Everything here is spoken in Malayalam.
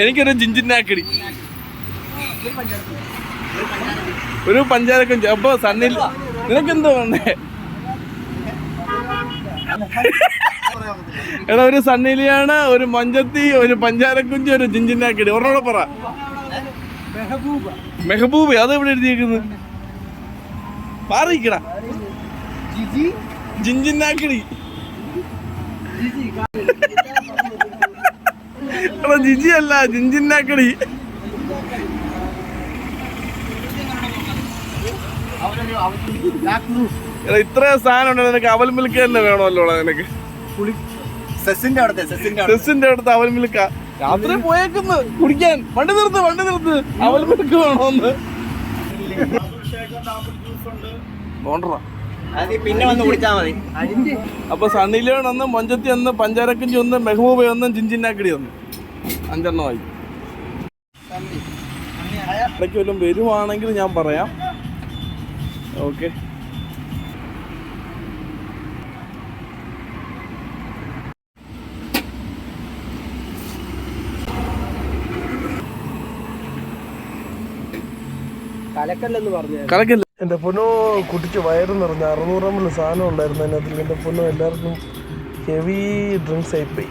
എനിക്കൊരു ജിഞ്ചിനാക്കടി, ഒരു പഞ്ചാരക്കൊഞ്ച്. അപ്പൊ സണ്ണിൽ നിനക്കെന്തോ വേണ്ടേ? എടാ ഒരു സണ്ണിലിയാണ്, ഒരു മഞ്ചത്തി, ഒരു പഞ്ചാരക്കുഞ്ച്, ഒരു ജിഞ്ചിനാക്കടി. ഒരെണ്ണോടെ പറ. മെഹബൂബ്. അത് എവിടെ എഴുതിയേക്കുന്നത്? മാറിക്കടാ. ജിഞ്ചിനാക്കടി. എടാ ജിജി അല്ല, ജിഞ്ചിനാക്കടി. എടാ ഇത്ര സാധനം ഉണ്ട് നിനക്ക്. അവൽ മിൽക്ക് തന്നെ വേണമല്ലോ നിനക്ക്. സെസിന്റെ അടുത്ത് അവൽ മിൽക്ക. രാത്രി പോയേക്കുന്നു കുടിക്കാൻ. വണ്ടി നിർത്ത്, അവൽ മിൽക്ക് വേണോന്ന്. പിന്നെ വന്ന് കുടിച്ചാ മതി. അപ്പൊ സണ്ണിലിയോൺ ഒന്ന്, മൊഞ്ചത്തി ഒന്ന്, പഞ്ചാരക്കഞ്ചി ഒന്ന്, മെഹബൂബ ഒന്ന്, ജിഞ്ചിനാക്കടി ഒന്ന്. 5 എണ്ണമായി. ഇടയ്ക്ക് വല്ലതും വരുവാണെങ്കിൽ ഞാൻ പറയാം. ഓക്കെ. കലക്കല്ല. എന്റെ പൊന്നോ കുട്ടിച്ച് വയറ് നിറഞ്ഞ 600 ml സാധനം ഉണ്ടായിരുന്നു അതിനകത്തിൽ. എന്റെ പൊന്നോ എല്ലാവർക്കും ഹെവി ഡ്രിങ്ക്സ് ആയിപ്പോയി.